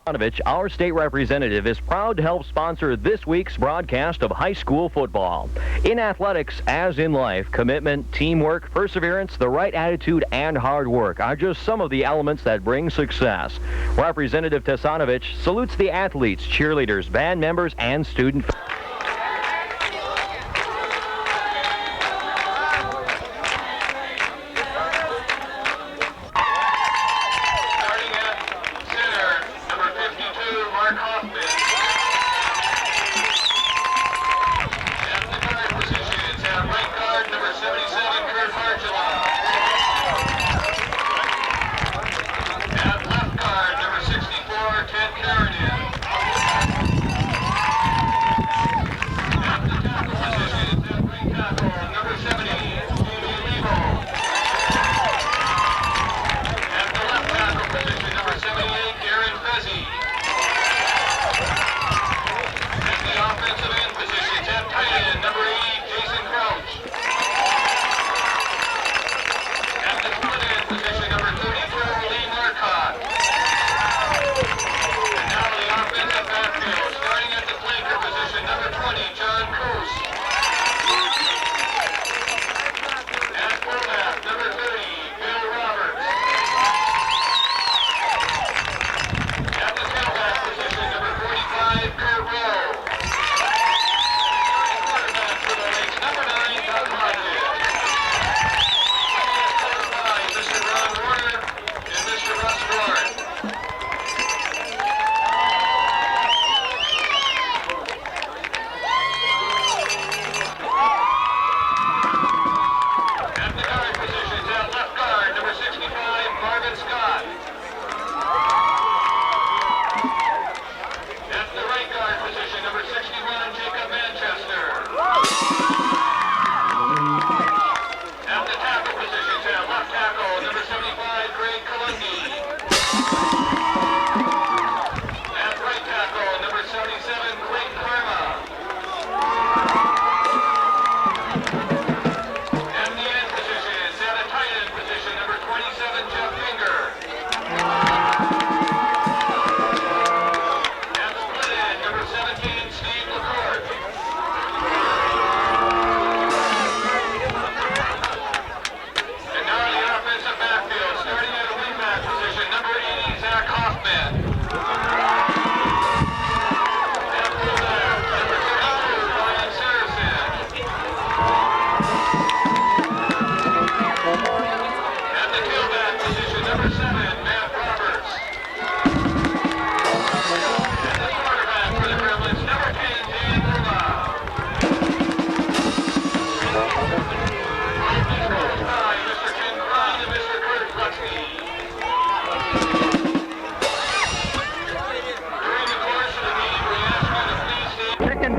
Our state representative, is proud to help sponsor this week's broadcast of high school football. In athletics, as in life, commitment, teamwork, perseverance, the right attitude, and hard work are just some of the elements that bring success. Representative Tassanovich salutes the athletes, cheerleaders, band members, and student.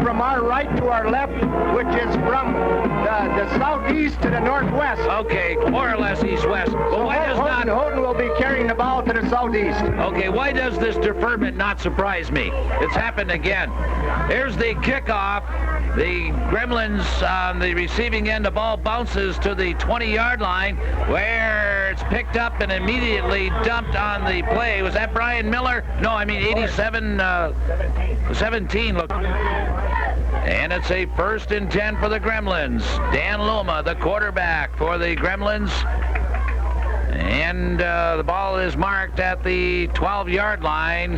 From our right to our left, which is from the southeast to the northwest. Okay, more or less east-west. But why does Houghton will be carrying the ball to the southeast. Okay, why does this deferment not surprise me? It's happened again. Here's the kickoff. The Gremlins on the receiving end, the ball bounces to the 20-yard line where it's picked up and immediately dumped on the play. Was that Brian Miller? No, I mean 17. Look. And it's a 1st and 10 for the Gremlins. Dan Loma, the quarterback for the Gremlins. And the ball is marked at the 12-yard line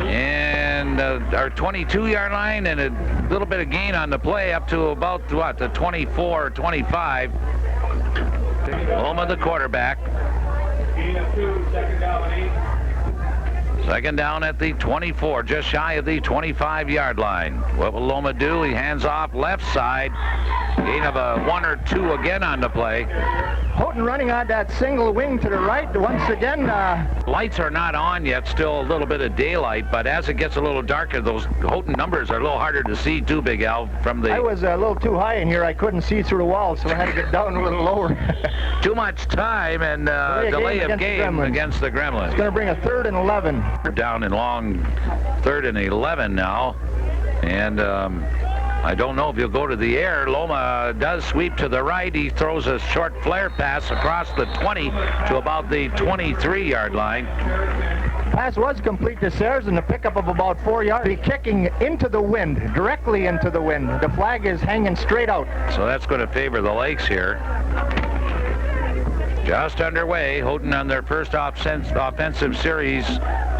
and our 22-yard line, and a little bit of gain on the play up to about, what, the 24, 25. Loma, the quarterback. Second down at the 24, just shy of the 25-yard line. What will Loma do? He hands off left side. Gain of a 1 or 2 again on the play. Houghton running on that single wing to the right. Once again, lights are not on yet. Still a little bit of daylight, but as it gets a little darker, those Houghton numbers are a little harder to see too, Big Al, from the... I was a little too high in here. I couldn't see through the wall, so I had to get down a little lower. Too much time and delay of game against the Gremlins. It's going to bring a 3rd and 11. We're down in long 3rd and 11 now, and I don't know if he'll go to the air. Loma does sweep to the right. He throws a short flare pass across the 20 to about the 23-yard line. Pass was complete to Sayers and a pickup of about 4 yards. The kicking into the wind, directly into the wind. The flag is hanging straight out. So that's going to favor the Lakes here. Just underway. Houghton on their first offensive series.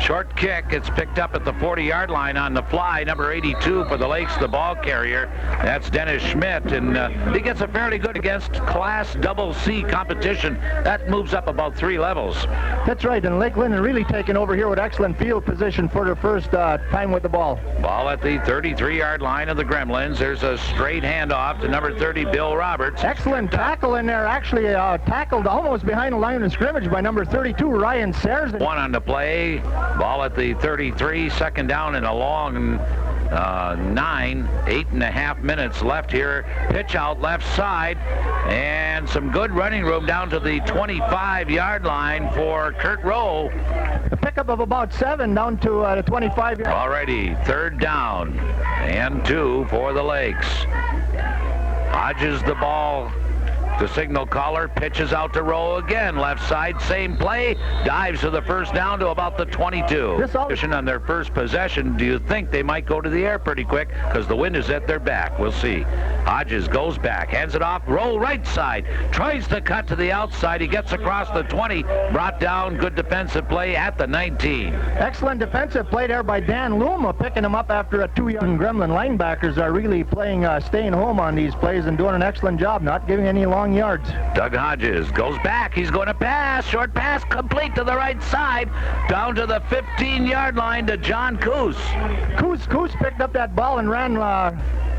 Short kick. It's picked up at the 40-yard line on the fly. Number 82 for the Lakes, the ball carrier. That's Dennis Schmidt, and he gets a fairly good against Class C competition. That moves up about 3 levels. That's right, and Lake Linden really taking over here with excellent field position for their first time with the ball. Ball at the 33-yard line of the Gremlins. There's a straight handoff to number 30, Bill Roberts. Excellent tackle in there. Actually tackled almost behind the line of scrimmage by number 32, Ryan Sayers. 1 on the play. Ball at the 33, second down and a long 8.5 minutes left here. Pitch out left side, and some good running room down to the 25-yard line for Kurt Rowe. A pickup of about 7 down to the 25. Alrighty, third down and 2 for the Lakes. Hodges the ball. The signal caller pitches out to Rowe again. Left side, same play. Dives to the first down to about the 22. On their first possession, do you think they might go to the air pretty quick? Because the wind is at their back. We'll see. Hodges goes back, hands it off. Rowe right side. Tries to cut to the outside. He gets across the 20. Brought down. Good defensive play at the 19. Excellent defensive play there by Dan Luma, picking him up after a 2-yard. Gremlin linebackers are really playing, staying home on these plays and doing an excellent job, not giving any long yards. Doug Hodges goes back. He's going to pass. Short pass complete to the right side. Down to the 15-yard line to John Coos. Coos picked up that ball and ran.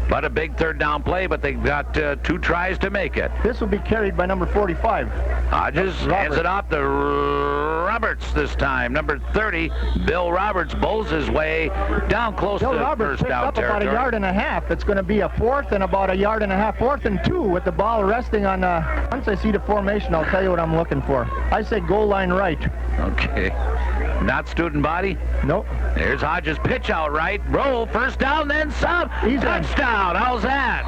But a big third down play, but they've got 2 tries to make it. This will be carried by number 45. Hodges hands it off to Roberts this time. Number 30, Bill Roberts, bowls his way down close to Roberts first down up territory. About 1.5 yards. It's going to be a 4th and about 1.5 yards. 4th and 2 with the ball resting on. Once I see the formation, I'll tell you what I'm looking for. I say goal line right. Okay. Not student body? Nope. There's Hodges, pitch out right. Roll, first down, then some. Touchdown. How's that?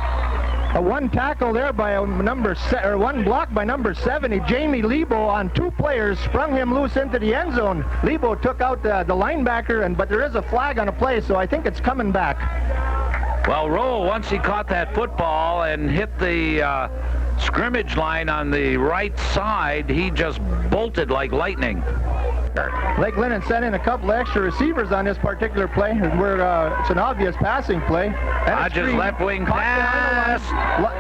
A 1 tackle there by one block by number 70, Jamie Lebo, on 2 players, sprung him loose into the end zone. Lebo took out the linebacker, but there is a flag on a play, so I think it's coming back. Well, Rowe, once he caught that football and hit the scrimmage line on the right side, he just bolted like lightning. Lake Linden sent in a couple extra receivers on this particular play, where it's an obvious passing play. Hodges left wing pass.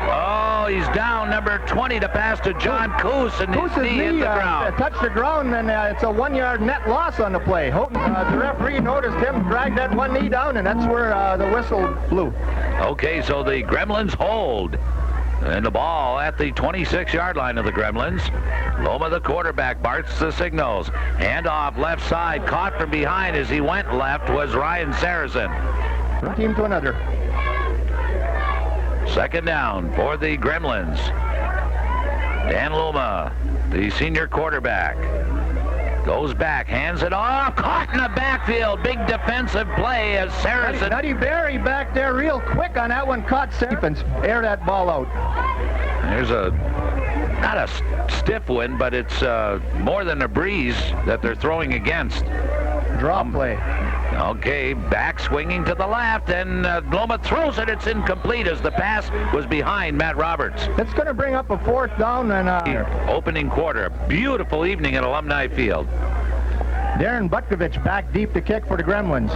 Oh, he's down. Number 20 to pass to John Coos, and his knee hit the ground. Touched the ground, and it's a 1-yard net loss on the play. Houghton, the referee noticed him drag that one knee down, and that's where the whistle blew. Okay, so the Gremlins hold. And the ball at the 26-yard line of the Gremlins. Loma, the quarterback, barks the signals. Handoff left side, caught from behind as he went left was Ryan Saracen. One team to another. Second down for the Gremlins. Dan Loma, the senior quarterback, goes back, hands it off, caught in the backfield. Big defensive play as Saracen. Nutty Berry back there real quick on that one, caught Saracen. Air that ball out. There's not a stiff wind, but it's more than a breeze that they're throwing against. Draw play. Okay, back swinging to the left, and Loma throws it. It's incomplete as the pass was behind Matt Roberts. It's going to bring up a 4th down and opening quarter. Beautiful evening at Alumni Field. Darren Butkovich back deep to kick for the Gremlins.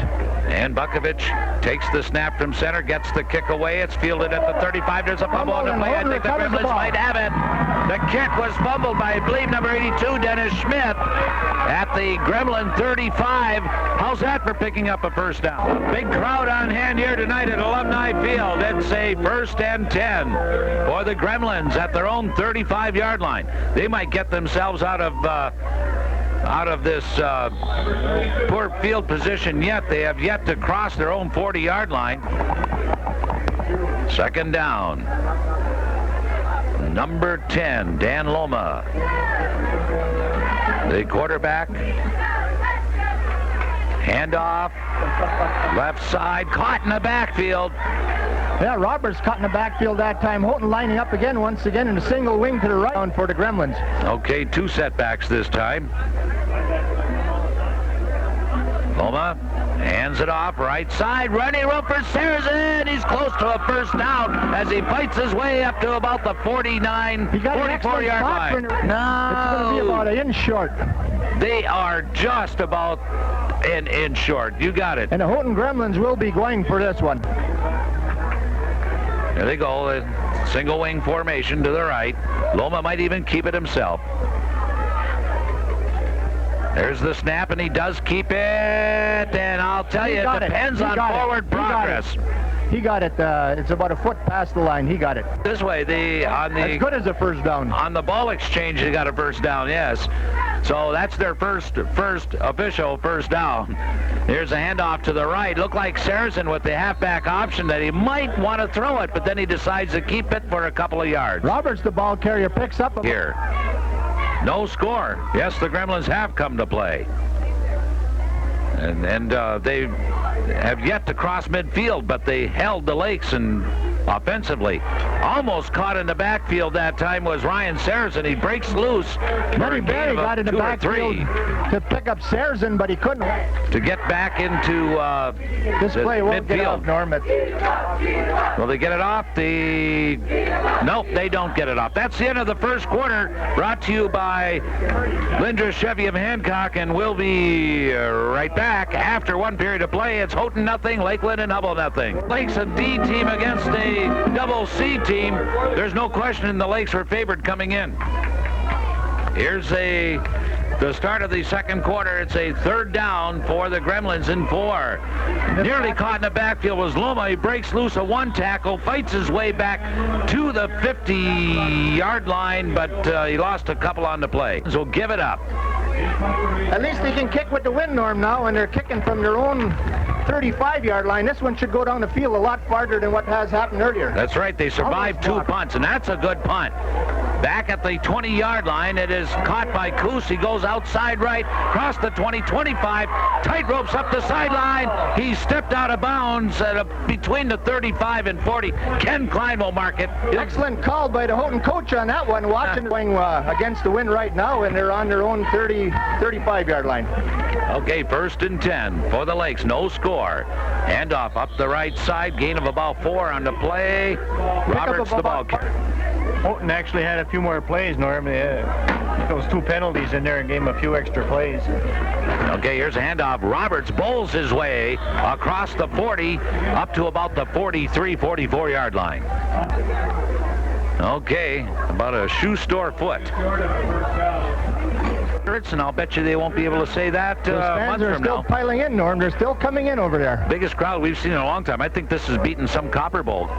And Butkovich takes the snap from center, gets the kick away. It's fielded at the 35. There's a fumble on the play. I think the Gremlins might have it. The kick was fumbled by, I believe, number 82, Dennis Schmidt, at the Gremlin 35. How's that for picking up a first down? A big crowd on hand here tonight at Alumni Field. It's a 1st and 10 for the Gremlins at their own 35-yard line. They might get themselves out of this poor field position yet. They have yet to cross their own 40-yard line. Second down. Number 10, Dan Loma. The quarterback. Handoff. Left side. Caught in the backfield. Yeah, Roberts caught in the backfield that time. Houghton lining up again, once again, in a single wing to the right for the Gremlins. Okay, 2 setbacks this time. Loma hands it off right side. Running room for Saracen. He's close to a first down as he fights his way up to about the 44-yard line. No. It's going to be about an inch short. They are just about an inch short. You got it. And the Houghton Gremlins will be going for this one. There they go. A single wing formation to the right. Loma might even keep it himself. There's the snap, and he does keep it. And I'll tell you, it depends on forward progress. He got it. It's about a foot past the line. He got it. This way, as good as a first down. On the ball exchange, they got a first down, yes. So that's their first official first down. Here's a handoff to the right. Looked like Saracen with the halfback option that he might want to throw it, but then he decides to keep it for a couple of yards. Roberts, the ball carrier, picks up. Here. No score. Yes, the Gremlins have come to play. And they have yet to cross midfield, but they held the Lakes and offensively. Almost caught in the backfield that time was Ryan Saracen. He breaks loose. Matty Berry got in the backfield to pick up Saracen, but he couldn't. To get back into this play won't midfield. Get off, Norm. Will they get it off? Nope, they don't get it off. That's the end of the first quarter, brought to you by Linden Chevy of Hancock, and we'll be right back after one period of play. It's Houghton nothing, Lakeland and Hubbell nothing. Lakes a D team against a double C team. There's no question the Lakes were favored coming in. Here's the start of the second quarter. It's a third down for the Gremlins in 4. Nearly caught in the backfield was Loma. He breaks loose a one tackle, fights his way back to the 50-yard line, but he lost a couple on the play. So give it up. At least they can kick with the wind, Norm, now, and they're kicking from their own 35-yard line. This one should go down the field a lot farther than what has happened earlier. That's right. They survived 2 punts, and that's a good punt. Back at the 20-yard line, it is caught by Coos. He goes outside right, across the 20, 25, tight ropes up the sideline. He stepped out of bounds between the 35 and 40. Ken Klein will mark it. Excellent call by the Houghton coach on that one, watching going against the wind right now, and they're on their own 35-yard line. Okay, 1st and 10 for the Lakes. No score. Handoff up the right side. Gain of about 4 on the play. Roberts the ball carrier. Houghton actually had a few more plays, Norm. Those 2 penalties in there and gave him a few extra plays. Okay, here's a handoff. Roberts bowls his way across the 40 up to about the 43, 44-yard line. Okay, about a shoe store foot. And I'll bet you they won't be able to say that a month from now. They're still piling in, Norm. They're still coming in over there. Biggest crowd we've seen in a long time. I think this is beating some Copper Bowl.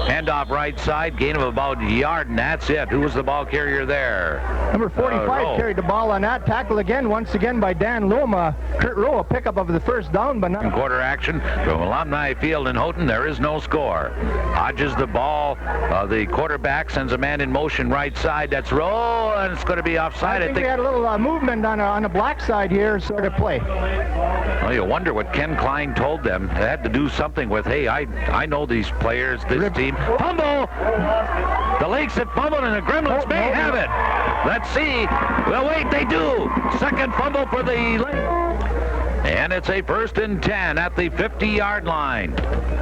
Handoff right side, gain of about a yard, and that's it. Who was the ball carrier there? Number 45 carried the ball on that tackle again, once again by Dan Loma. Kurt Rowe, a pickup of the first down, but not. Quarter action from Alumni Field in Houghton. There is no score. Hodges the ball. The quarterback sends a man in motion right side. That's Rowe, and it's going to be offside. I think we had a little movement on the black side here, sort of play. Well, you wonder what Ken Klein told them. They had to do something with, hey, I know these players, this team. Fumble! The Lakes have fumbled, and the Gremlins may have it. Let's see. Well, wait, they do. Second fumble for the Lakes. And it's a 1st and 10 at the 50-yard line.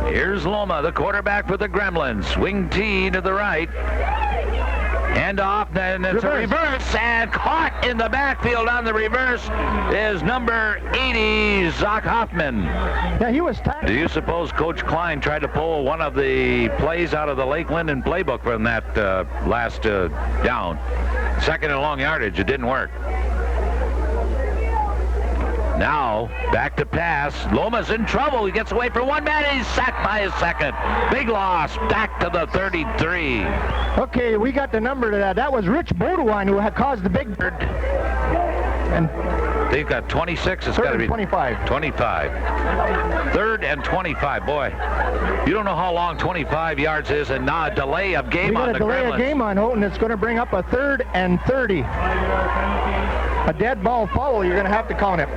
Here's Loma, the quarterback for the Gremlins. Swing T to the right. Hand off, and it's a reverse, and caught in the backfield on the reverse is number 80, Zach Hoffman. Yeah, he was tackled. Do you suppose Coach Klein tried to pull one of the plays out of the Lake Linden playbook from that last down? Second and long yardage, it didn't work. Now, back to pass. Loma's in trouble. He gets away from one man, and he's sacked by his second. Big loss, back to the 33. Okay, we got the number to that. That was Rich Bodewine who had caused the big... And they've got 26. It's got to be 25. 25. 3rd and 25. Boy, you don't know how long 25 yards is, and now a delay of game on the Gremlins. We got a delay of game on Houghton. It's going to bring up a 3rd and 30. A dead ball foul, you're going to have to count it.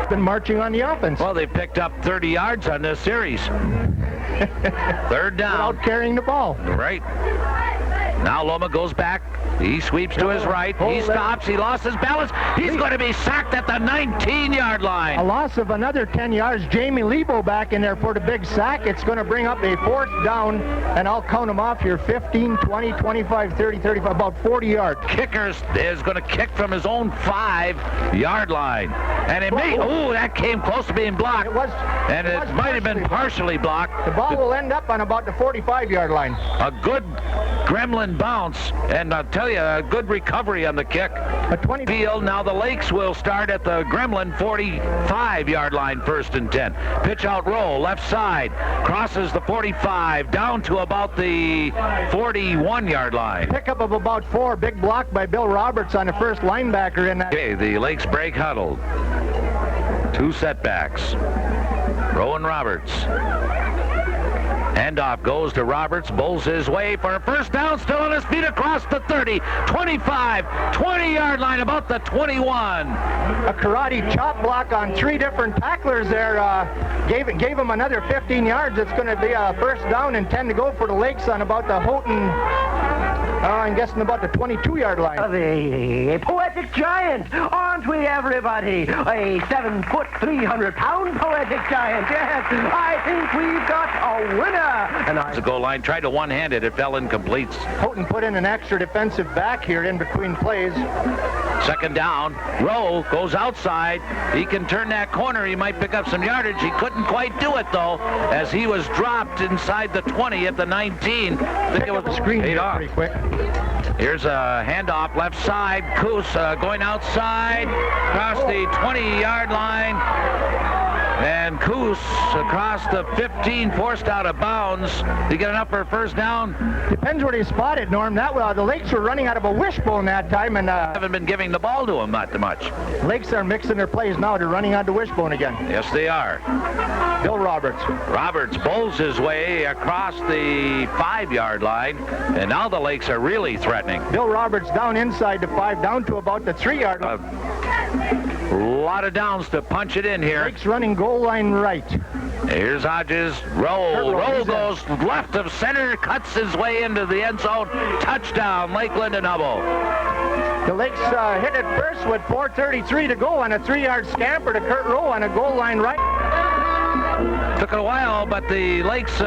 Been marching on the offense. Well, they picked up 30 yards on this series. 3rd down. Without carrying the ball. Right. Now Loma goes back He sweeps to his right. He stops. He lost his balance. He's going to be sacked at the 19-yard line. A loss of another 10 yards. Jamie Lebo back in there for the big sack. It's going to bring up a 4th down, and I'll count them off here. 15, 20, 25, 30, 35, about 40 yards. Kicker is going to kick from his own 5-yard line. And it may, that came close to being blocked. It might have been partially blocked. The ball will end up on about the 45-yard line. A good gremlin bounce, and I'll tell you, a good recovery on the kick. A 20 field. Now the Lakes will start at the gremlin 45-yard line, 1st and 10. Pitch out roll, left side, crosses the 45, down to about the 41-yard line. Pickup of about 4, big block by Bill Roberts on the first linebacker in that. Okay, the Lakes break huddle. 2 setbacks. Rowan Roberts. Handoff goes to Roberts, bowls his way for a 1st down, still on his feet across the 30, 25, 20-yard line, about the 21. A karate chop block on 3 different tacklers there. Gave him another 15 yards. It's going to be a 1st down and 10 to go for the Lakes on about the Houghton. I'm guessing about the 22-yard line. A poetic giant, aren't we, everybody? A 7-foot, 300-pound poetic giant. Yes, I think we've got a winner. And The goal line tried to one-hand it. It fell incomplete. Houghton put in an extra defensive back here in between plays. 2nd down. Rowe goes outside. He can turn that corner. He might pick up some yardage. He couldn't quite do it, though, as he was dropped inside the 20 at the 19. I think it was a screen paid off. Pretty quick. Here's a handoff left side. Coos going outside across the 20-yard line. And Coos across the 15, forced out of bounds. He get enough for a 1st down? Depends where they spot it, Norm. The Lakes were running out of a wishbone that time, and Haven't been giving the ball to him not much. Lakes are mixing their plays now. They're running out of wishbone again. Yes, they are. Bill Roberts. Roberts bowls his way across the 5-yard line, and now the Lakes are really threatening. Bill Roberts down inside the 5, down to about the 3-yard line. A lot of downs to punch it in here. Lakes running goal line right. Here's Hodges. Roll goes left of center, cuts his way into the end zone. Touchdown, Lake Linden Hubbell. The Lakes hit it first with 4:33 to go on a 3-yard scamper to Kurt Rowe on a goal line right. Took it a while, but the Lakes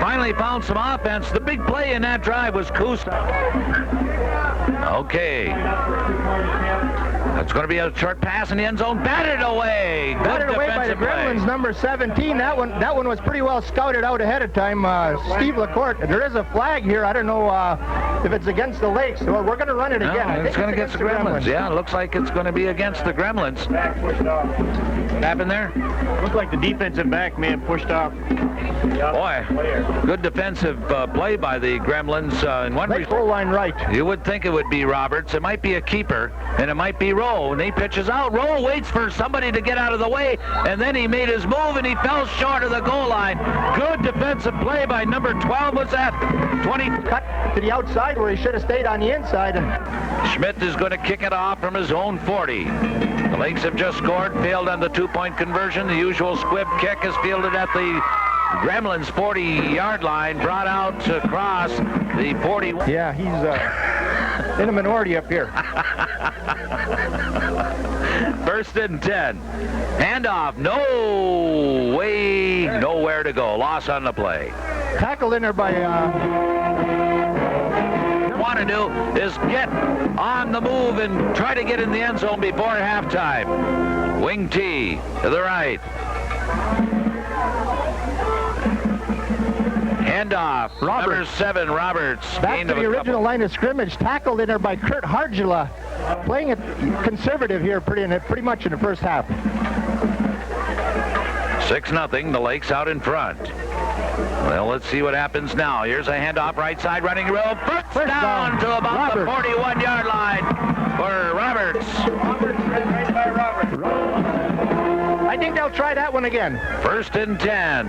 finally found some offense. The big play in that drive was Coos. Okay. That's going to be a short pass in the end zone. Batted away. Good Batted away by the Gremlins, number 17. That one was pretty well scouted out ahead of time. Steve LaCourte. There is a flag here. I don't know if it's against the Lakes. Well, we're going to run it again. No, it's going to against the Gremlins. Yeah, it looks like it's going to be against the Gremlins. What happened there? Looked like the defensive back may have pushed off. Boy, good defensive play by the Gremlins. In one goal line right. You would think it would be Roberts. It might be a keeper, and it might be Rowe. And he pitches out. Rowe waits for somebody to get out of the way, and then he made his move, and he fell short of the goal line. Good defensive play by number 12. Was that 20? Cut to the outside where he should have stayed on the inside. Schmidt is going to kick it off from his own 40. The Lakes have just scored, failed on the 2-point conversion. The usual squib kick is fielded at the Gremlins 40-yard line, brought out across the 40. Yeah, he's in a minority up here. 1st and 10. Handoff. No way, nowhere to go. Loss on the play. Tackled in there by... Want to do is get on the move and try to get in the end zone before halftime. Wing T to the right. Handoff. Number 7, Roberts. Back to the original line of scrimmage. Tackled in there by Kurt Hargula. Playing it conservative here pretty much in the first half. 6-0. The Lakes out in front. Well, let's see what happens now. Here's a handoff right side, running row. First down to about the 41-yard line for Roberts. I think they'll try that one again. 1st and 10.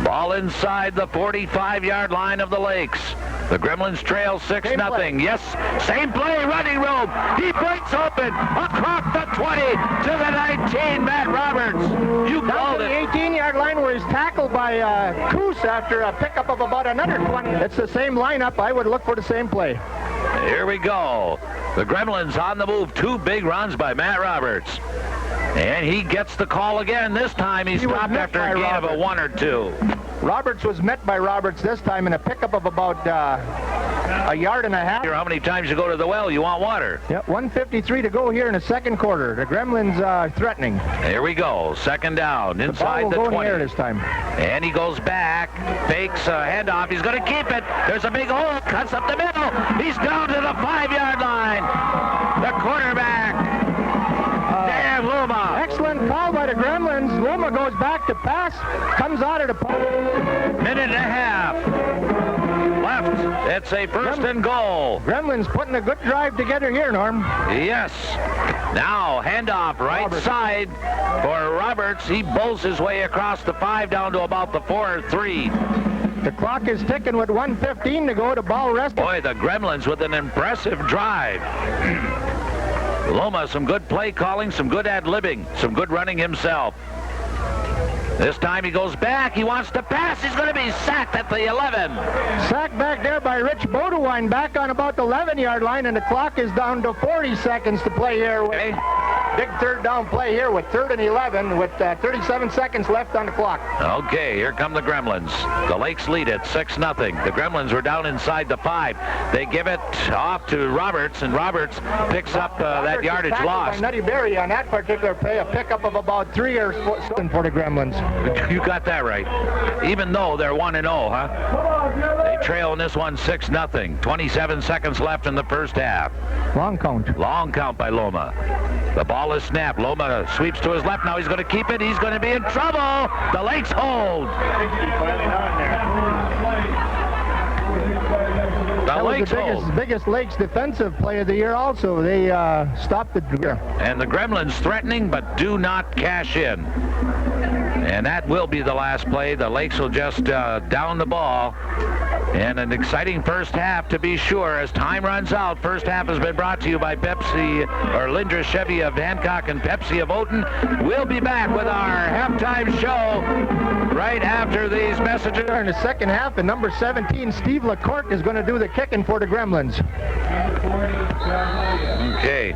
Ball inside the 45-yard line of the Lakes. The Gremlins trail 6-0. Yes, same play, running rope. He breaks open across the 20 to the 19. Matt Roberts. You called it. The 18-yard line where he's tackled by Coos after a pickup of about another 20. It's the same lineup. I would look for the same play. Here we go. The Gremlins on the move. 2 big runs by Matt Roberts. And he gets the call again. This time he stopped after a gain of a 1 or 2. Roberts was met by Roberts this time in a pickup of about a yard and a half. How many times you go to the well, you want water. Yep, 1:53 to go here in the second quarter. The Gremlins threatening. Here we go. Second down inside the 20. Air this time. And he goes back, fakes a handoff. He's going to keep it. There's a big hole. Cuts up the middle. He's down to the 5-yard line. The quarterback. Dan Luma. Excellent call by the Gremlins. Luma goes back to pass. Comes out of the... Minute and a half left. It's a first and goal. Gremlins putting a good drive together here, Norm. Yes. Now, handoff right side for Roberts. He bowls his way across the 5 down to about the 4-3. The clock is ticking with 1:15 to go. The ball resting. Boy, the Gremlins with an impressive drive. Loma, some good play calling, some good ad-libbing, some good running himself. This time he goes back. He wants to pass. He's going to be sacked at the 11. Sacked back there by Rich Bodewine back on about the 11-yard line, and the clock is down to 40 seconds to play here. Okay. Big third down play here with 3rd and 11 with 37 seconds left on the clock. Okay, here come the Gremlins. The Lakes lead it 6-0. The Gremlins were down inside the 5. They give it off to Roberts, and Roberts picks up that yardage lost. Nutty Berry on that particular play, a pickup of about 3 or something for the Gremlins. You got that right. Even though they're 1-0, huh? They trail in this one 6-0. 27 seconds left in the first half. Long count. Long count by Loma. The ball is snapped. Loma sweeps to his left. Now he's going to keep it. He's going to be in trouble. The Lakes hold. That was the biggest Lakes defensive play of the year also. They stopped it. And the Gremlins threatening but do not cash in. And that will be the last play. The Lakes will just down the ball. And an exciting first half to be sure as time runs out. First half has been brought to you by Pepsi, or Lindra Chevy of Hancock and Pepsi of Houghton. We'll be back with our halftime show right after these messages. In the second half, and number 17, Steve LaCourte, is going to do the kicking for the Gremlins. Okay.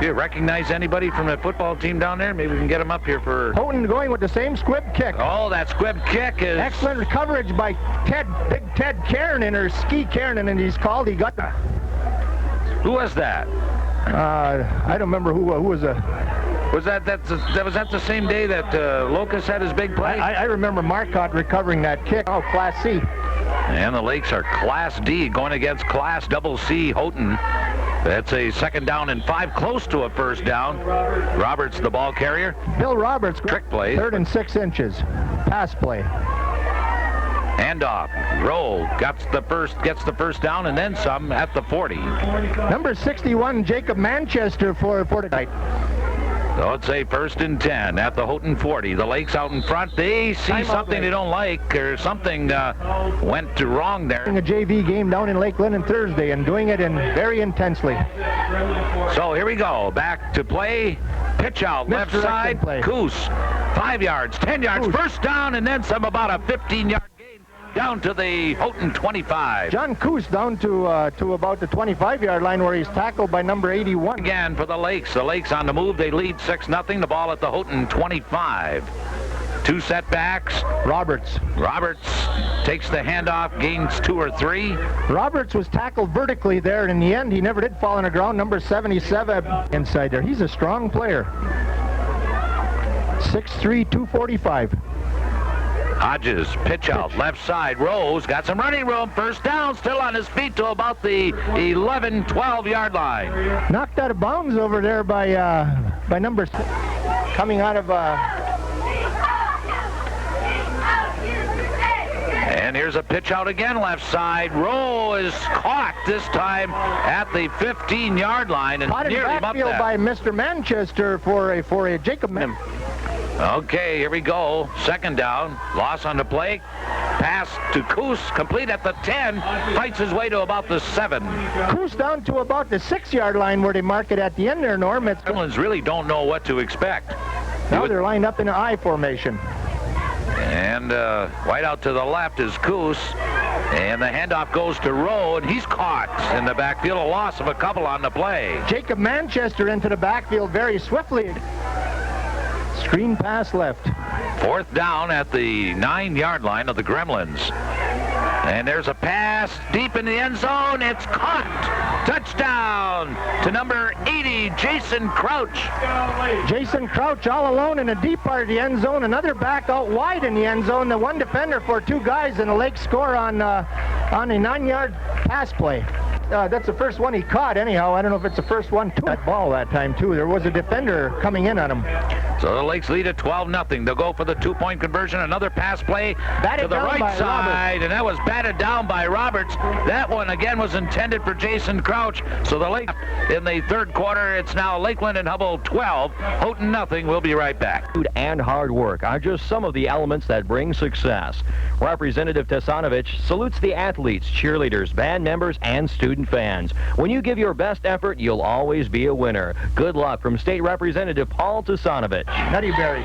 Do you recognize anybody from the football team down there? Maybe we can get them up here for... Houghton going with the same squib kick. Oh, that squib kick is... Excellent coverage by Big Ted Kiernan, or Ski Kiernan, and he's called. He got... Who was that? I don't remember who was a... Was that the same day that Locust had his big play? I remember Marcotte recovering that kick. Oh, Class C. And the Lakes are Class D going against Class Double C Houghton. That's a 2nd down and 5, close to a 1st down. Roberts, the ball carrier. Bill Roberts. Trick play. 3rd and 6 inches. Pass play. Handoff. Roll. Gets the first down and then some at the 40. Number 61, Jacob Manchester for the night. So it's a 1st and 10 at the Houghton 40. The Lakes out in front. They see something they don't like, or something went wrong there. A JV game down in Lake Linden Thursday and doing it very intensely. So here we go. Back to play. Pitch out. Left side. Coos. 5 yards. 10 yards. Coos. First down and then some, about a 15-yard gain down to the Houghton 25. John Coos down to about the 25-yard line where he's tackled by number 81. Again for the Lakes. The Lakes on the move. They lead 6-0. The ball at the Houghton 25. 2 setbacks. Roberts takes the handoff, gains 2 or 3. Roberts was tackled vertically there, and in the end, he never did fall on the ground. Number 77 inside there. He's a strong player. 6'3", 245. Hodges, pitch out, left side, Rose, got some running room, first down, still on his feet to about the 11, 12-yard line. Knocked out of bounds over there by number 6, coming out of... And here's a pitch out again, left side. Rowe is caught this time at the 15-yard line and caught nearly up backfield by Mr. Manchester for a Jacob. Okay, here we go. 2nd down. Loss on the play. Pass to Coos, complete at the 10. Fights his way to about the 7. Coos down to about the 6-yard line where they mark it at the end there, Norm. Gremlins really don't know what to expect. Now they're lined up in an I formation. And right out to the left is Coos. And the handoff goes to Rowe, and he's caught in the backfield. A loss of a couple on the play. Jacob Manchester into the backfield very swiftly. Screen pass left. 4th down at the 9-yard line of the Gremlins. And there's a pass deep in the end zone. It's caught. Touchdown to number 80, Jason Crouch. Jason Crouch all alone in a deep part of the end zone. Another back out wide in the end zone. The one defender for 2 guys, and the Lake score on a 9-yard pass play. That's the first one he caught anyhow. I don't know if it's the first one to that ball that time too. There was a defender coming in on him. So the Lakes lead at 12-0. They'll go for the 2-point conversion. Another pass play to the right side, and that was batted down by Roberts. That one again was intended for Jason Crouch. So the Lakes in the 3rd quarter, it's now Lakeland and Hubbell 12, Houghton 0. We'll be right back. And hard work are just some of the elements that bring success. Representative Tasanovich salutes the athletes, cheerleaders, band members, and student fans. When you give your best effort, you'll always be a winner. Good luck from State Representative Paul Tasanovich. Nutty Berry.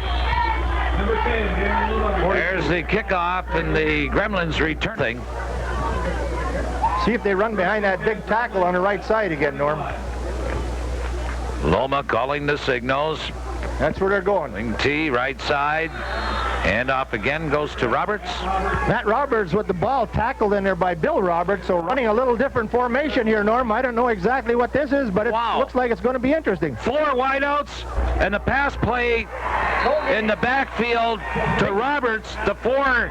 There's the kickoff, and the Gremlins return. See if they run behind that big tackle on the right side again, Norm. Loma calling the signals. That's where they're going. Wing T, right side. Handoff again goes to Roberts. Matt Roberts with the ball, tackled in there by Bill Roberts. So running a little different formation here, Norm. I don't know exactly what this is, but it looks like it's going to be interesting. 4 wideouts, and the pass play in the backfield to Roberts. The 4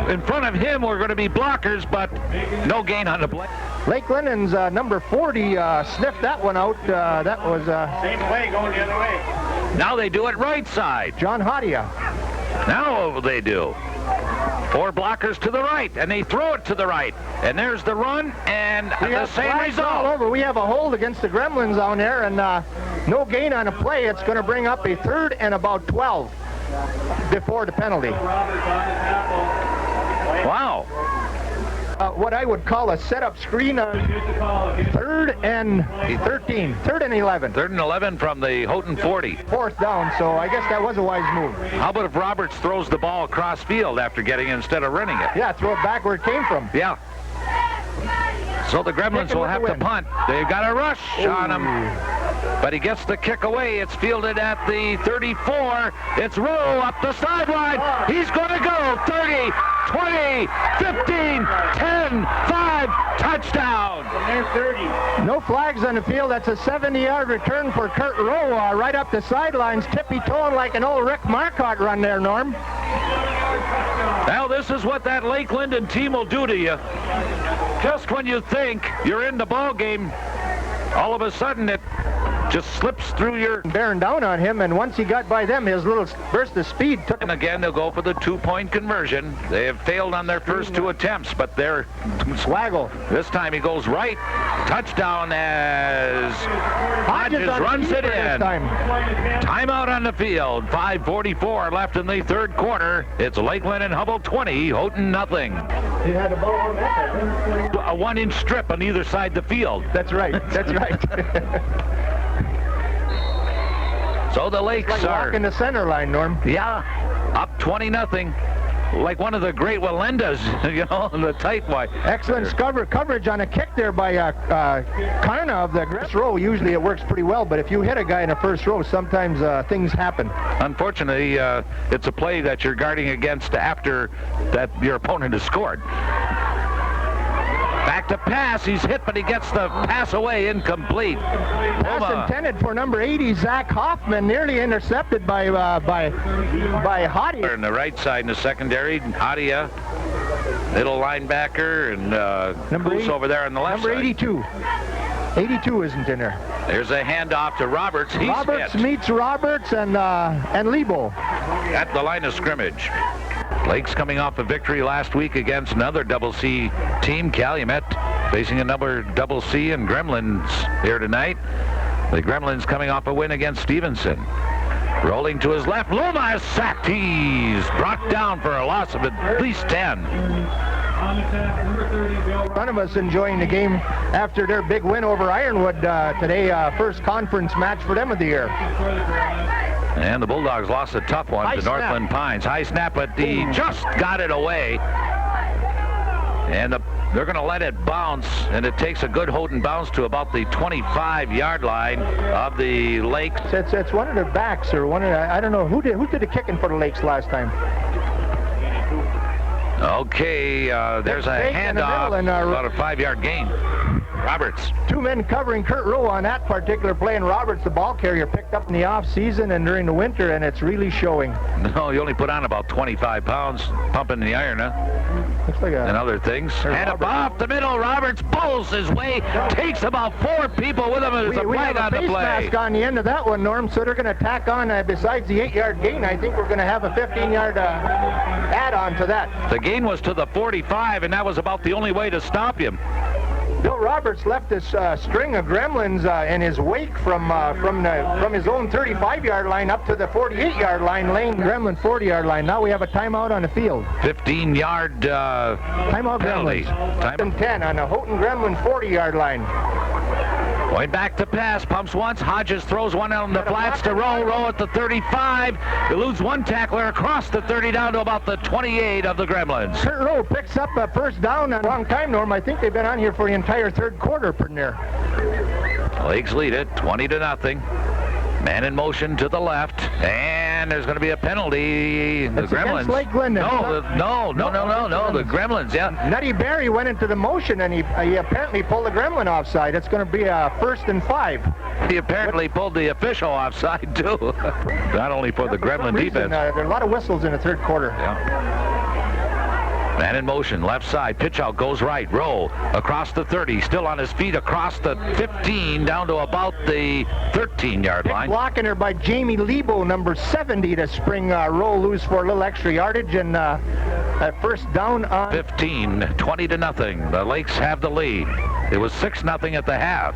in front of him were going to be blockers, but no gain on the play. Lake Linden's number 40 sniffed that one out. That was... Same play going the other way. Now they do it right side. John Hadia. Now they do. 4 blockers to the right, and they throw it to the right. And there's the run, and the same result. All over. We have a hold against the Gremlins down there, and no gain on a play. It's going to bring up a 3rd and about 12 before the penalty. Wow. What I would call a setup screen on 3rd and 13, 3rd and 11. 3rd and 11 from the Houghton 40. 4th down, so I guess that was a wise move. How about if Roberts throws the ball across field after getting it instead of running it? Yeah, throw it back where it came from. Yeah. So the Gremlins will have to punt. They've got a rush on him. But he gets the kick away. It's fielded at the 34. It's Rowe up the sideline. He's going to go 30, 20, 15, 10, 5, touchdown. There's 30. No flags on the field. That's a 70-yard return for Kurt Rowe right up the sidelines, tippy-toeing like an old Rick Marcotte run there, Norm. Now this is what that Lake Linden team will do to you. Just when you think you're in the ball game, all of a sudden it just slips through your... Bearing down on him, and once he got by them, his little burst of speed took him. And again, they'll go for the 2-point conversion. They have failed on their first 2 attempts, but they're... Swaggle. This time he goes right. Touchdown as Hodges runs it in. Timeout on the field. 5:44 left in the 3rd quarter. It's Lakeland and Hubbell 20, Houghton 0. He had a ball on that. A 1-inch strip on either side of the field. That's right. That's right. So the Lakes are walking the center line, Norm. Yeah, up 20-0. Like one of the great Walendas, you know, the tight white. Excellent coverage on a kick there by Karna of the first row. Usually it works pretty well, but if you hit a guy in the first row, sometimes things happen. Unfortunately, it's a play that you're guarding against after that your opponent has scored. Back to pass. He's hit, but he gets the pass away, incomplete. Pass intended for number 80, Zach Hoffman, nearly intercepted by Hadia. On the right side in the secondary, Hadia, middle linebacker, and Coos over there on the left number side. 82. 82 isn't in there. There's a handoff to Roberts. He's Roberts hit. meets Roberts and Lebo. At the line of scrimmage. Lakes coming off a victory last week against another Double C team, Calumet, facing another Double C and Gremlins here tonight. The Gremlins coming off a win against Stevenson. Rolling to his left, Loma is sacked. He's brought down for a loss of at least 10. None of us enjoying the game after their big win over Ironwood today. First conference match for them of the year. And the Bulldogs lost a tough one to Northland Pines. High snap, but he just got it away. And the They're going to let it bounce, and it takes a good Houghton bounce to about the 25-yard line of the Lakes. It's one of their backs, or one of the, I don't know who did the kicking for the Lakes last time. Okay, there's a handoff, about a 5-yard gain. Roberts. 2 men covering Kurt Rowe on that particular play, and Roberts, the ball carrier, picked up in the off-season and during the winter, and it's really showing. No, he only put on about 25 pounds, pumping the iron, Looks like and other things. And off the middle, Roberts pulls his way, takes about 4 people with him, and there's a flag on the play. We have a face mask on the end of that one, Norm, so they're going to tack on, besides the 8-yard gain, I think we're going to have a 15-yard add-on to that. The gain was to the 45, and that was about the only way to stop him. Bill Roberts left this string of gremlins in his wake from his own 35-yard line up to the 48-yard line, laying gremlin 40-yard line. Now we have a timeout on the field. 15-yard timeout penalty. Gremlins. 10 on a Houghton gremlin 40-yard line. Going back to pass, pumps once. Hodges throws one out on the flats to Rowe. Rowe at the 35. Eludes one tackler across the 30 down to about the 28 of the Gremlins. Kurt Rowe picks up a first down on a long time, Norm. I think they've been on here for the entire third quarter pretty near. Lakes lead it 20-0. Man in motion to the left, and there's going to be a penalty. The Gremlins. Lake Linden. No, the Gremlins, yeah. Nutty Barry went into the motion, and he apparently pulled the Gremlin offside. It's going to be a 1st and 5. He apparently pulled the official offside, too. Not only for the Gremlin defense. There are a lot of whistles in the third quarter. Yeah. Man in motion, left side, pitch out, goes right, Rowe across the 30, still on his feet across the 15, down to about the 13-yard line. Blocking her by Jamie Lebo, number 70, to spring Rowe loose for a little extra yardage, and a first down on 15, 20-0. The Lakes have the lead. It was 6-0 at the half.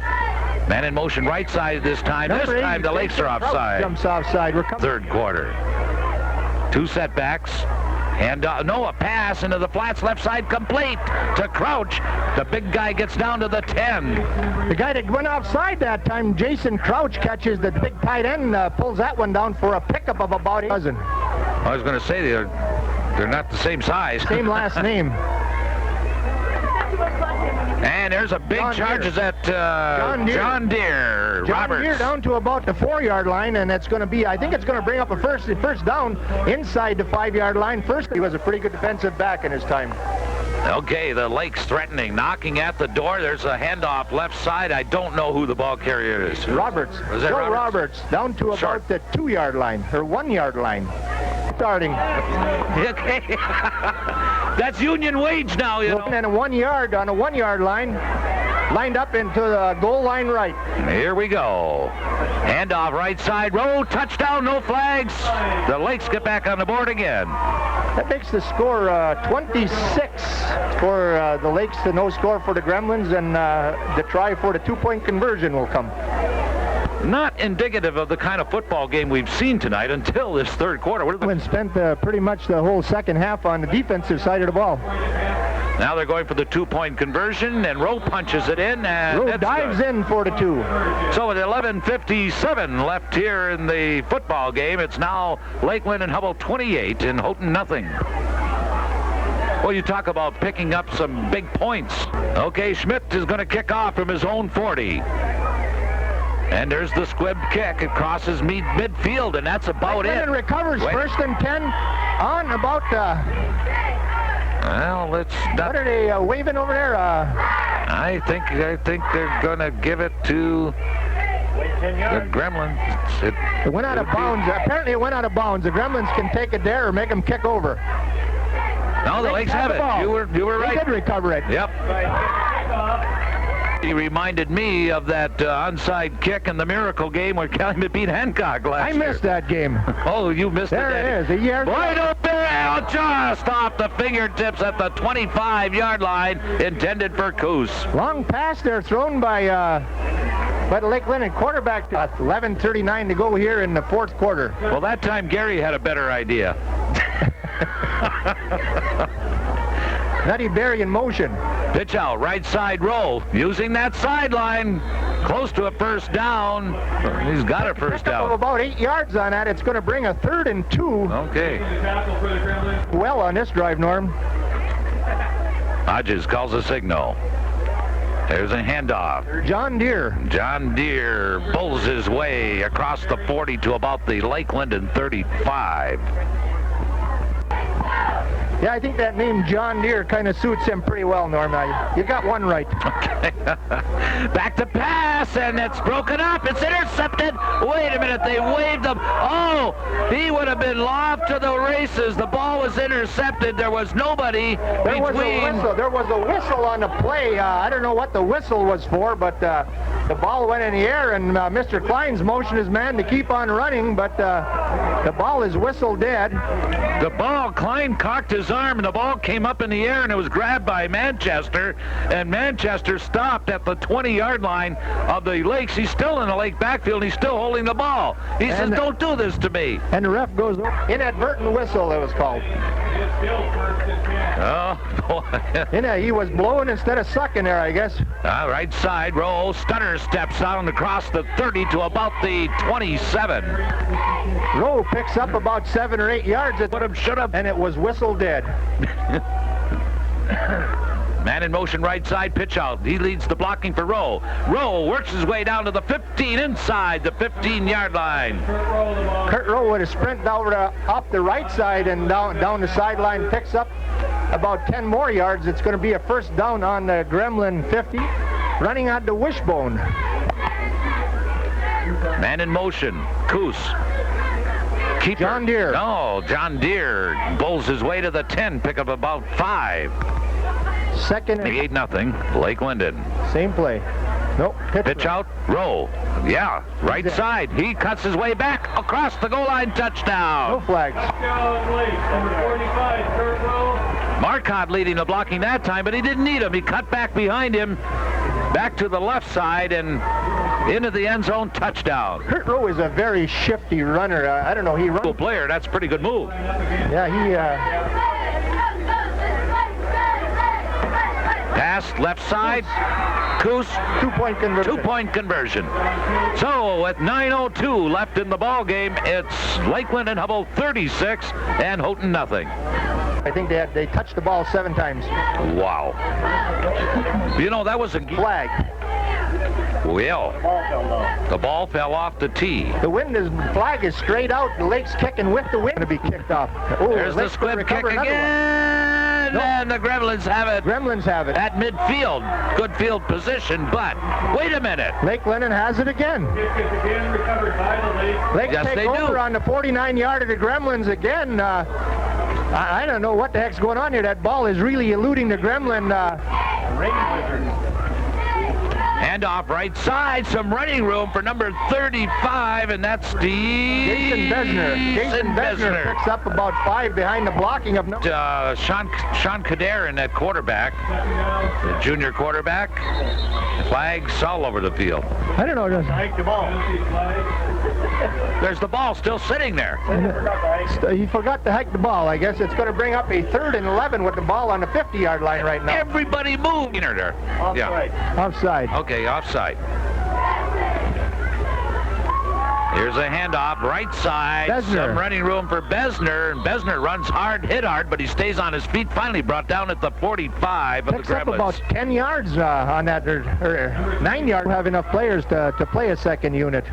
Man in motion, right side this time. This time the Lakes are offside. Jumps offside. We're third quarter. 2 setbacks. And a pass into the flats, left side, complete to Crouch. The big guy gets down to the 10. The guy that went offside that time, Jason Crouch, catches the big tight end, pulls that one down for a pickup of about a dozen. I was going to say they're not the same size. Same last name. And there's a big charges at John Deere. Roberts. Deere down to about the 4-yard line, and it's going to be, I think it's going to bring up a first down inside the 5-yard line. First, he was a pretty good defensive back in his time. Okay, the Lakes threatening, knocking at the door. There's a handoff left side. I don't know who the ball carrier is. Roberts. Joe Roberts, down to about the 2-yard line, or 1-yard line. Starting. Okay. That's union wage now, you know. And a 1-yard on a 1-yard line, lined up into the goal line right. Here we go. Handoff right side. Rowe, touchdown, no flags. The Lakes get back on the board again. That makes the score 26 for the Lakes, the no score for the Gremlins, and the try for the 2-point conversion will come. Not indicative of the kind of football game we've seen tonight until this third quarter. Gremlins spent pretty much the whole second half on the defensive side of the ball. Now they're going for the 2-point conversion, and Rowe punches it in. And Rowe dives in for the 2. So with 11:57 left here in the football game, it's now Lakeland and Hubbell 28 and Houghton nothing. Well, you talk about picking up some big points. Okay, Schmidt is going to kick off from his own 40. And there's the squib kick. It crosses midfield, and that's about it. And recovers. First and 10 on about... well, let's not... What are they waving over there? I think they're going to give it to the Gremlins. It went out of bounds. Apparently it went out of bounds. The Gremlins can take it there or make them kick over. No, the Lakes have it. You were right. They did recover it. Yep. He reminded me of that onside kick in the Miracle game where Calumet beat Hancock last year. I missed that game. Oh, you missed it. There it is. A year. Right up there, just off the fingertips at the 25-yard line, intended for Coos. Long pass there thrown by the Lake Linden quarterback. 11:39 to go here in the fourth quarter. Well, that time Gary had a better idea. Nutty Barry in motion. Pitch out, right side Rowe, using that sideline, close to a first down. He's got a first down. About 8 yards on that. It's going to bring a 3rd and 2. Okay. Well on this drive, Norm. Hodges calls a signal. There's a handoff. John Deere. John Deere bowls his way across the 40 to about the Lake Linden 35. Yeah, I think that name John Deere kind of suits him pretty well, Norm. You got one right. Okay. Back to pass, and it's broken up. It's intercepted. Wait a minute, they waved him. Oh, he would have been off to the races. The ball was intercepted. There was nobody There was a whistle. There was a whistle on the play. I don't know what the whistle was for, but the ball went in the air, and Mr. Klein's motioned his man to keep on running, but the ball is whistle dead. The ball, Klein cocked his arm, and the ball came up in the air, and it was grabbed by Manchester, and Manchester stopped at the 20-yard line of the Lakes. He's still in the Lake backfield, and he's still holding the ball. He says, don't do this to me. And the ref goes, inadvertent whistle, it was called. Oh, boy. He was blowing instead of sucking there, I guess. Right side, roll, Stunner steps out across the 30 to about the 27. Rowe picks up about 7 or 8 yards. And it was whistle dead. Man in motion, right side, pitch out. He leads the blocking for Rowe. Rowe works his way down to the 15, inside the 15-yard line. Kurt Rowe would have sprinted over up the right side and down the sideline, picks up about 10 more yards. It's going to be a first down on the Gremlin 50, running on the wishbone. Man in motion, Coos. Keeper. John Deere. No, John Deere bowls his way to the 10, pick up about 5. Second and 8-0, Lake Linden. Same play. Nope. Pitch out, Rowe. Yeah, right side. He cuts his way back across the goal line, touchdown. No flags. Marcotte leading the blocking that time, but he didn't need him. He cut back behind hhim, back to the left side, and into the end zone, touchdown. Kurt Rowe is a very shifty runner. I don't know, he runs. Player, that's a pretty good move. Yeah, he... Pass, left side, Coos. 2-point conversion. 2-point conversion. So, with 9:02 left in the ball game, it's Lakeland and Hubbell 36 and Houghton nothing. I think they touched the ball 7 times. Wow. You know, that was a flag. Well, the ball fell off the tee. The flag is straight out. The Lake's kicking with the wind to be kicked off. Oh, there's the squib kick again. Nope. And the Gremlins have it. Gremlins have it. At midfield. Good field position, but wait a minute. Lake Linden has it again. Lake yes, take over on the 49-yard of the Gremlins again. I don't know what the heck's going on here. That ball is really eluding the Gremlin. Handoff right side, some running room for number 35, and that's Jason Besner. Jason Besner picks up about 5 behind the blocking of Sean Kader in that quarterback, the junior quarterback. Flags all over the field. I don't know. Hike the ball. There's the ball still sitting there. He forgot to hike the ball. I guess it's going to bring up a 3rd and 11 with the ball on the 50-yard line right now. Everybody moving there. Offside. Yeah. Offside. Okay, offside. Here's a handoff, right side. Besner. Some running room for Besner. And Besner runs hard, hit hard, but he stays on his feet. Finally brought down at the 45 of Picks the Gremlins. Up about 10 yards on that, or 9 yards. Have enough players to play a second unit.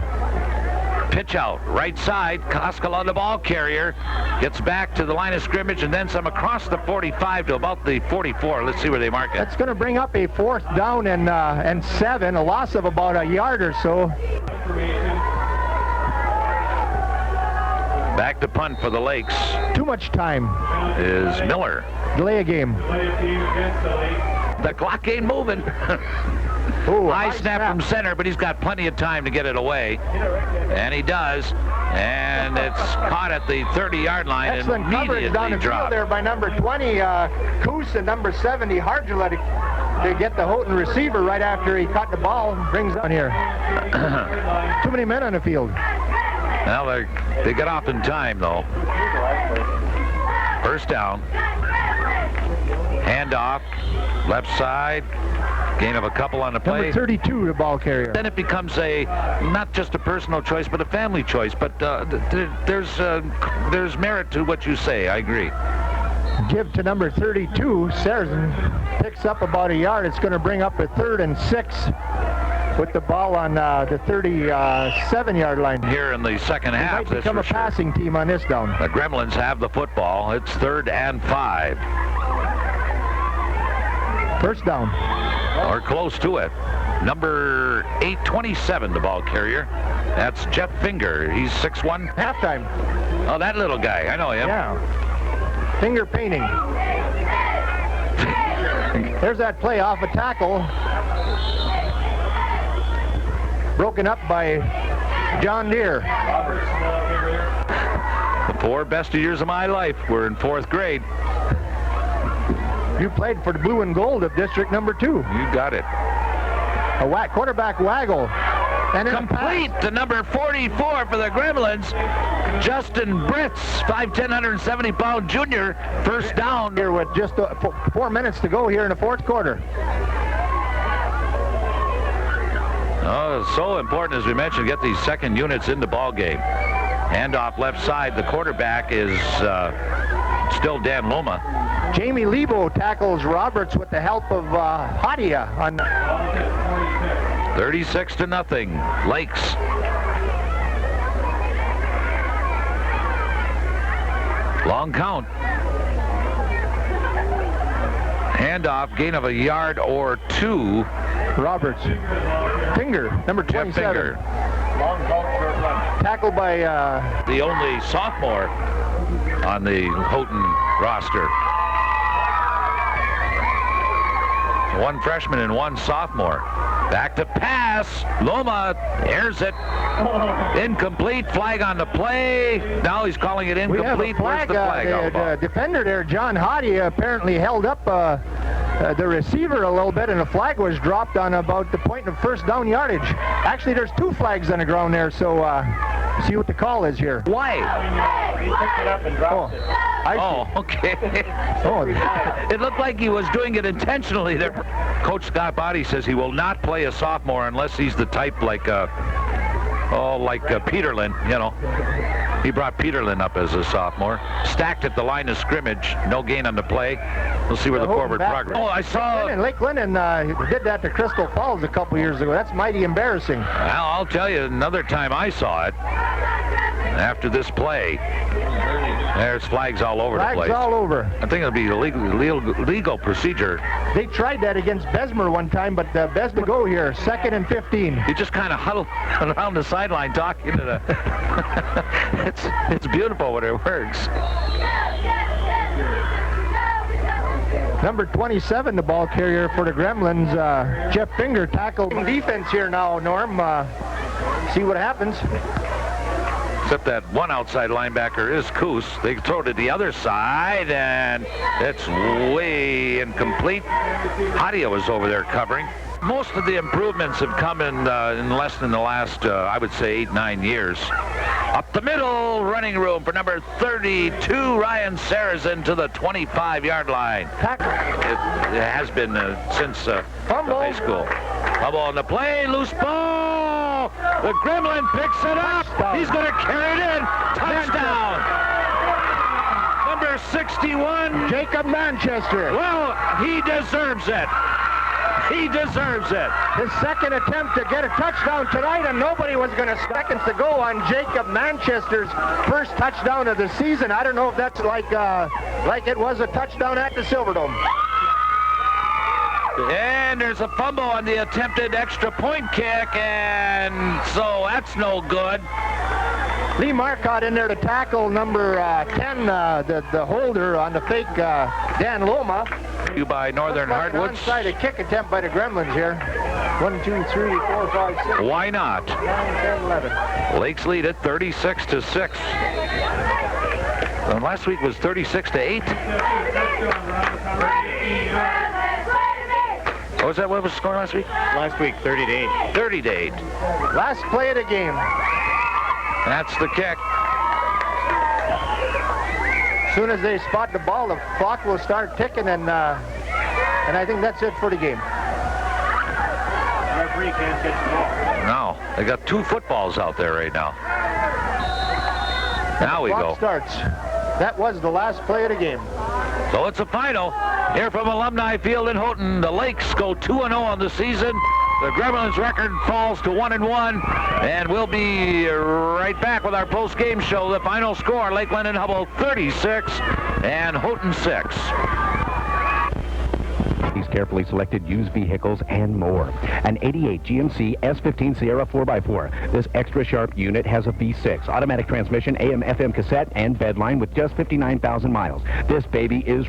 Pitch out, right side. Koskela, the ball carrier, gets back to the line of scrimmage, and then some across the 45 to about the 44. Let's see where they mark it. That's going to bring up a 4th down and 7, a loss of about a yard or so. Back to punt for the Lakes. Too much time. Is Miller. Delay a game. The clock ain't moving. Ooh, high snap from center, but he's got plenty of time to get it away. And he does. And it's caught at the 30-yard line. Excellent and coverage down the field there by number 20, Coos, and number 70, Hardula, to get the Houghton receiver right after he caught the ball. Brings on here. Too many men on the field. Well, they got off in time, though. First down. Handoff. Left side. Gain of a couple on the play. Number 32, the ball carrier. Then it becomes not just a personal choice, but a family choice. But there's merit to what you say. I agree. Give to number 32. Saracen picks up about a yard. It's going to bring up a 3rd and 6 with the ball on the 37-yard line. Here in the second half, Might become a passing team on this down. The Gremlins have the football. It's 3rd and 5. First down. Or close to it. Number 827, the ball carrier. That's Jeff Finger. He's 6'1". Halftime. Oh, that little guy. I know him. Yeah. Finger painting. There's that play off a tackle. Broken up by John Deere. The 4 best years of my life were in 4th grade. You played for the blue and gold of district number 2. You got it. A quarterback waggle. And complete to number 44 for the Gremlins. Justin Britz, 5'10", 170-pound junior. First down. Here with just 4 minutes to go here in the 4th quarter. Oh, it's so important, as we mentioned, get these second units in the ball game. Handoff left side. The quarterback is still Dan Loma. Jamie Lebo tackles Roberts with the help of Hadia on 36-0. Lakes. Long count. Handoff, gain of a yard or 2. Roberts. Finger, number 27. Finger. Long call, short run. Tackled by The only sophomore on the Houghton roster. 1 freshman and 1 sophomore. Back to pass. Loma airs it. Incomplete. Flag on the play. Now he's calling it incomplete. Where's the flag? The defender there, John Hadia, apparently held up the receiver a little bit, and a flag was dropped on about the point of first down yardage. Actually, there's 2 flags on the ground there, so see what the call is here. Why? He picked it up and dropped it. Okay. It looked like he was doing it intentionally there. Coach Scott Body says he will not play a sophomore unless he's the type like Peterlin, you know. He brought Peterlin up as a sophomore. Stacked at the line of scrimmage. No gain on the play. We'll see where the forward progress. Oh, I saw... Lake Linden did that to Crystal Falls a couple years ago. That's mighty embarrassing. Well, I'll tell you, another time I saw it, after this play, there's flags all over the place. Flags all over. I think it'll be a legal procedure. They tried that against Besmer one time, but Besmer go here, 2nd and 15. You just kind of huddle around the sideline talking to the... it's beautiful when it works. Number 27, the ball carrier for the Gremlins, Jeff Finger, tackled defense here now, Norm. See what happens. Except that one outside linebacker is Coos. They throw to the other side, and it's way incomplete. Hadia was over there covering. Most of the improvements have come in less than the last, I would say, 8-9 years. Up the middle, running room for number 32, Ryan Saracen, to the 25-yard line. It has been since high school. Hubbell on the play, loose ball. The Gremlin picks it up. He's going to carry it in. Touchdown. Number 61. Jacob Manchester. Well, he deserves it. He deserves it. His second attempt to get a touchdown tonight, and nobody was going to seconds to go on Jacob Manchester's first touchdown of the season. I don't know if that's like it was a touchdown at the Silverdome. And there's a fumble on the attempted extra point kick, and so that's no good. Lee Marcotte in there to tackle number 10, the holder on the fake Dan Loma. You by Northern Hardwoods. Onside a kick attempt by the Gremlins here. 1, 2, 3, 4, 5, 6. Why not? 9, 10, 11. Lakes lead it 36-6. Last week was 36-8. What was that? What was the score last week? Last week, 30-8. 30-8. Last play of the game. That's the kick. As soon as they spot the ball, the clock will start ticking, and I think that's it for the game. Referee can't catch the ball. No, they got 2 footballs out there right now. Now we go. Clock starts. That was the last play of the game. So it's a final here from Alumni Field in Houghton. The Lakes go 2-0 on the season. The Gremlins record falls to 1-1, and we'll be right back with our post-game show. The final score, Lakeland and Hubbell 36 and Houghton 6. These carefully selected used vehicles and more. An 88 GMC S15 Sierra 4x4. This extra sharp unit has a V6, automatic transmission, AM/FM cassette, and bed line with just 59,000 miles. This baby is